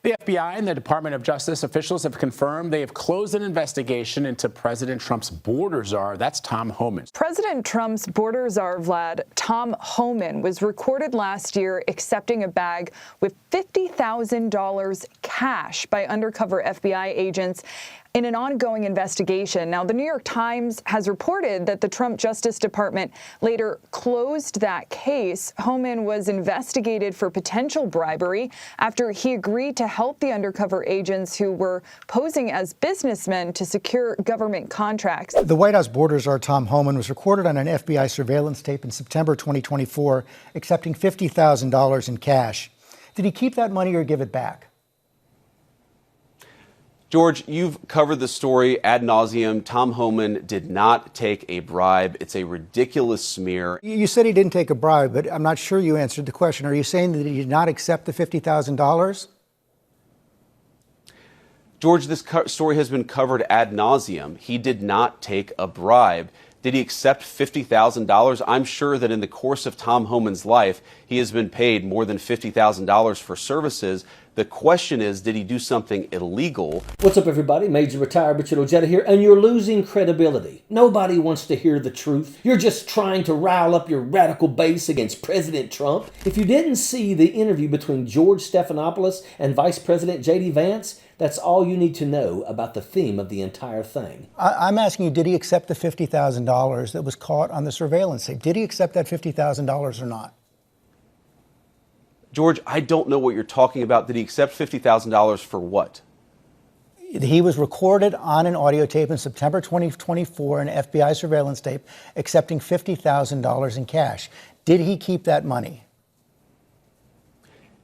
The FBI and the Department of Justice officials have confirmed they have closed an investigation into President Trump's border czar. That's Tom Homan. President Trump's border czar, Tom Homan, was recorded last year accepting a bag with $50,000 cash by undercover FBI agents in an ongoing investigation. Now, the New York Times has reported that the Trump Justice Department later closed that case. Homan was investigated for potential bribery after he agreed to help the undercover agents who were posing as businessmen to secure government contracts. The White House border czar Tom Homan was recorded on an FBI surveillance tape in September 2024, accepting $50,000 in cash. Did he keep that money or give it back? George, you've covered the story ad nauseum. Tom Homan did not take a bribe. It's a ridiculous smear. You said he didn't take a bribe, but I'm not sure you answered the question. Are you saying that he did not accept the $50,000? George, this story has been covered ad nauseum. He did not take a bribe. Did he accept $50,000? I'm sure that in the course of Tom Homan's life, he has been paid more than $50,000 for services. The question is, did he do something illegal? What's up, everybody? Major Retired Richard Ojeda here, and you're losing credibility. Nobody wants to hear the truth. You're just trying to rile up your radical base against President Trump. If you didn't see the interview between George Stephanopoulos and Vice President JD Vance, that's all you need to know about the theme of the entire thing. I'm asking you, did he accept the $50,000 that was caught on the surveillance tape? Did he accept that $50,000 or not? George, I don't know what you're talking about. Did he accept $50,000 for what? He was recorded on an audio tape in September 2024, an FBI surveillance tape, accepting $50,000 in cash. Did he keep that money?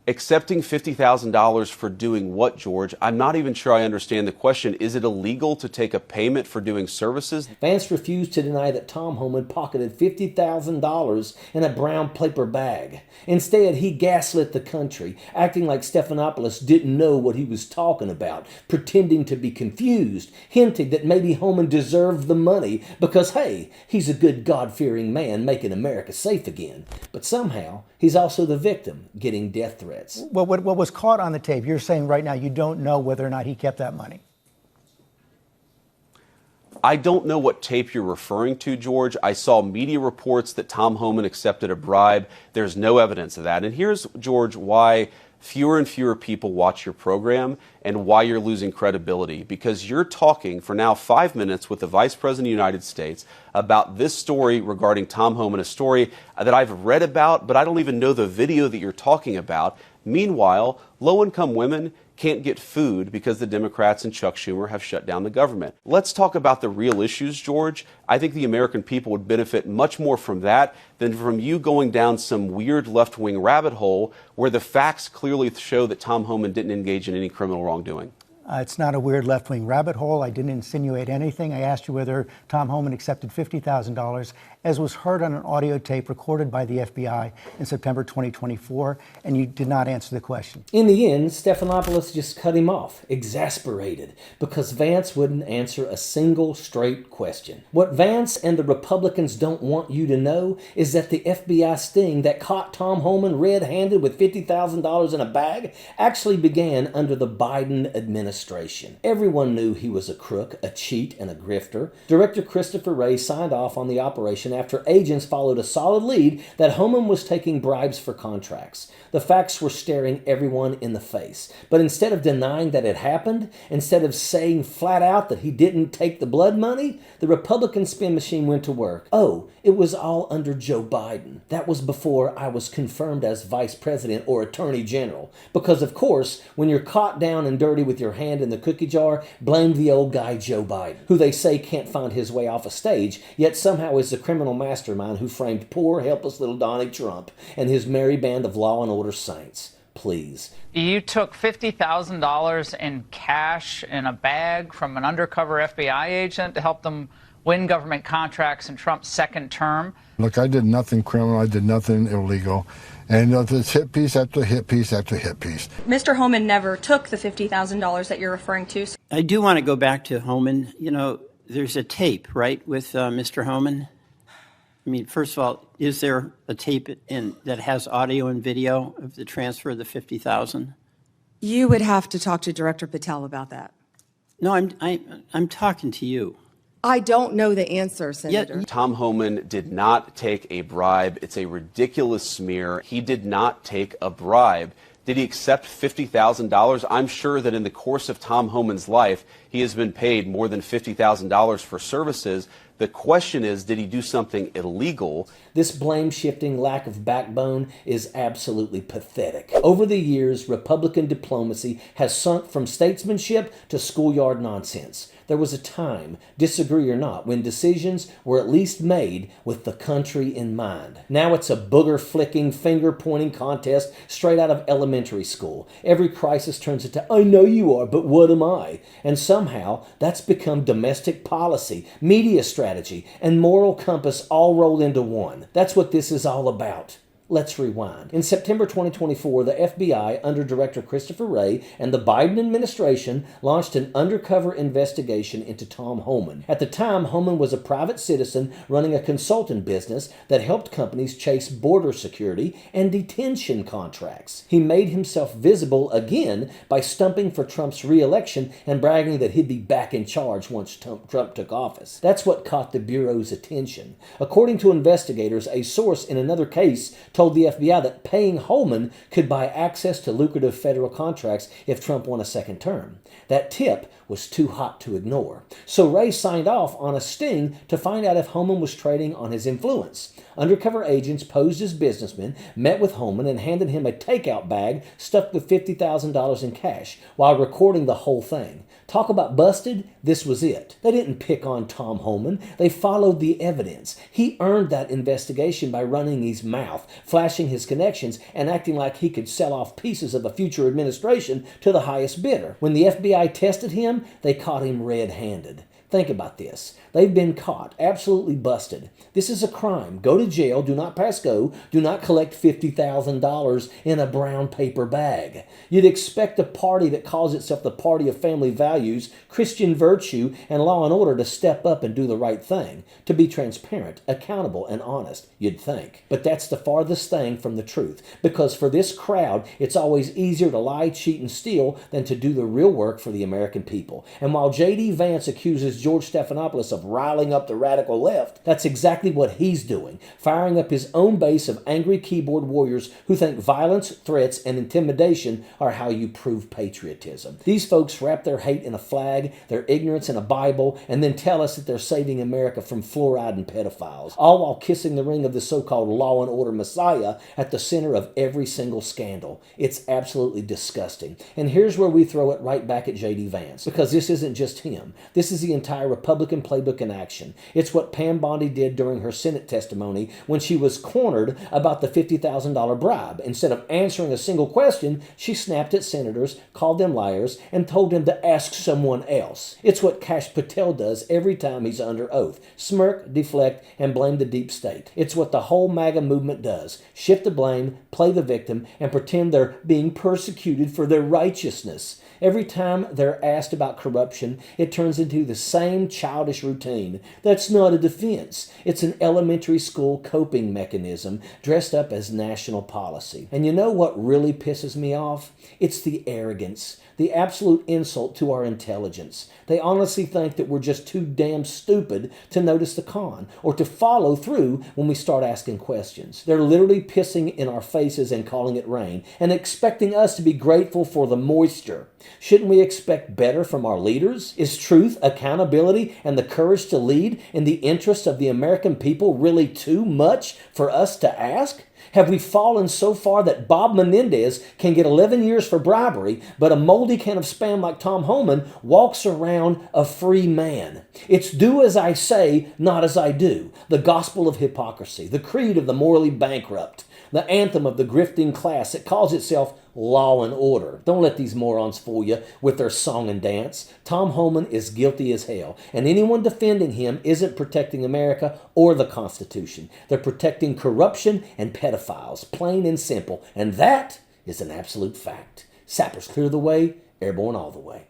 Accepting $50,000 for doing what, George? I'm not even sure I understand the question. Is it illegal to take a payment for doing services? Vance refused to deny that Tom Homan pocketed $50,000 in a brown paper bag. Instead, he gaslit the country, acting like Stephanopoulos didn't know what he was talking about, pretending to be confused, hinting that maybe Homan deserved the money because, hey, he's a good God-fearing man making America safe again. But somehow, he's also the victim, getting death threats. Well, what was caught on the tape, you're saying right now you don't know whether or not he kept that money. I don't know what tape you're referring to, George. I saw media reports that Tom Homan accepted a bribe. There's no evidence of that. And here's, George, why fewer and fewer people watch your program and why you're losing credibility. Because you're talking for now 5 minutes with the Vice President of the United States about this story regarding Tom Homan, a story that I've read about, but I don't even know the video that you're talking about. Meanwhile, low-income women can't get food because the Democrats and Chuck Schumer have shut down the government. Let's talk about the real issues, George. I think the American people would benefit much more from that than from you going down some weird left-wing rabbit hole where the facts clearly show that Tom Homan didn't engage in any criminal wrongdoing. It's not a weird left-wing rabbit hole. I didn't insinuate anything. I asked you whether Tom Homan accepted $50,000, as was heard on an audio tape recorded by the FBI in September 2024, and you did not answer the question. In the end, Stephanopoulos just cut him off, exasperated, because Vance wouldn't answer a single straight question. What Vance and the Republicans don't want you to know is that the FBI sting that caught Tom Homan red-handed with $50,000 in a bag actually began under the Biden administration. Everyone knew he was a crook, a cheat, and a grifter. Director Christopher Wray signed off on the operation after agents followed a solid lead that Homan was taking bribes for contracts. The facts were staring everyone in the face. But instead of denying that it happened, instead of saying flat out that he didn't take the blood money, the Republican spin machine went to work. Oh, it was all under Joe Biden. That was before I was confirmed as vice president or attorney general. Because, of course, when you're caught down and dirty with your hand in the cookie jar, blame the old guy Joe Biden, who they say can't find his way off a stage, yet somehow is the criminal mastermind who framed poor, helpless little Donald Trump and his merry band of law and order saints. Please. You took $50,000 in cash in a bag from an undercover FBI agent to help them win government contracts in Trump's second term. Look, I did nothing criminal. I did nothing illegal. And it's hit piece after hit piece after hit piece. Mr. Homan never took the $50,000 that you're referring to. I do want to go back to Homan. You know, there's a tape, right, with Mr. Homan? I mean, first of all, is there a tape that has audio and video of the transfer of the $50,000? You would have to talk to Director Patel about that. No, I'm talking to you. I don't know the answer, Senator. Tom Homan did not take a bribe. It's a ridiculous smear. He did not take a bribe. Did he accept $50,000? I'm sure that in the course of Tom Homan's life, he has been paid more than $50,000 for services. The question is, did he do something illegal? This blame-shifting lack of backbone is absolutely pathetic. Over the years, Republican diplomacy has sunk from statesmanship to schoolyard nonsense. There was a time, disagree or not, when decisions were at least made with the country in mind. Now it's a booger-flicking, finger-pointing contest straight out of elementary school. Every crisis turns into, I know you are, but what am I? And somehow, that's become domestic policy, media strategy, and moral compass all rolled into one. That's what this is all about. Let's rewind. In September 2024, the FBI, under Director Christopher Wray and the Biden administration, launched an undercover investigation into Tom Homan. At the time, Homan was a private citizen running a consultant business that helped companies chase border security and detention contracts. He made himself visible again by stumping for Trump's re-election and bragging that he'd be back in charge once Trump took office. That's what caught the Bureau's attention. According to investigators, a source in another case told the FBI that paying Homan could buy access to lucrative federal contracts if Trump won a second term. That tip was too hot to ignore. So Wray signed off on a sting to find out if Homan was trading on his influence. Undercover agents posed as businessmen, met with Homan, and handed him a takeout bag stuffed with $50,000 in cash while recording the whole thing. Talk about busted, this was it. They didn't pick on Tom Homan. They followed the evidence. He earned that investigation by running his mouth, flashing his connections, and acting like he could sell off pieces of a future administration to the highest bidder. When the FBI tested him, they caught him red-handed. Think about this. They've been caught, absolutely busted. This is a crime. Go to jail, do not pass go, do not collect $50,000 in a brown paper bag. You'd expect a party that calls itself the party of family values, Christian virtue, and law and order to step up and do the right thing, to be transparent, accountable, and honest, you'd think. But that's the farthest thing from the truth, because for this crowd, it's always easier to lie, cheat, and steal than to do the real work for the American people. And while JD Vance accuses George Stephanopoulos of riling up the radical left, that's exactly what he's doing, firing up his own base of angry keyboard warriors who think violence, threats, and intimidation are how you prove patriotism. These folks wrap their hate in a flag, their ignorance in a Bible, and then tell us that they're saving America from fluoride and pedophiles, all while kissing the ring of the so-called law and order messiah at the center of every single scandal. It's absolutely disgusting. And here's where we throw it right back at JD Vance, because this isn't just him. This is the entire Republican playbook in action. It's what Pam Bondi did during her Senate testimony when she was cornered about the $50,000 bribe. Instead of answering a single question, she snapped at senators, called them liars, and told them to ask someone else. It's what Kash Patel does every time he's under oath. Smirk, deflect, and blame the deep state. It's what the whole MAGA movement does. Shift the blame, play the victim, and pretend they're being persecuted for their righteousness. Every time they're asked about corruption, it turns into the same childish routine. That's not a defense. It's an elementary school coping mechanism dressed up as national policy. And you know what really pisses me off? It's the arrogance, the absolute insult to our intelligence. They honestly think that we're just too damn stupid to notice the con or to follow through when we start asking questions. They're literally pissing in our faces and calling it rain and expecting us to be grateful for the moisture. Shouldn't we expect better from our leaders? Is truth, accountability, and the courage to lead in the interest of the American people really too much for us to ask? Have we fallen so far that Bob Menendez can get 11 years for bribery, but a moldy can of Spam like Tom Homan walks around a free man? It's do as I say, not as I do. The gospel of hypocrisy, the creed of the morally bankrupt, the anthem of the grifting class that calls itself law and order. Don't let these morons fool you with their song and dance. Tom Homan is guilty as hell, and anyone defending him isn't protecting America or the Constitution. They're protecting corruption and pedophiles, plain and simple, and that is an absolute fact. Sappers clear the way, airborne all the way.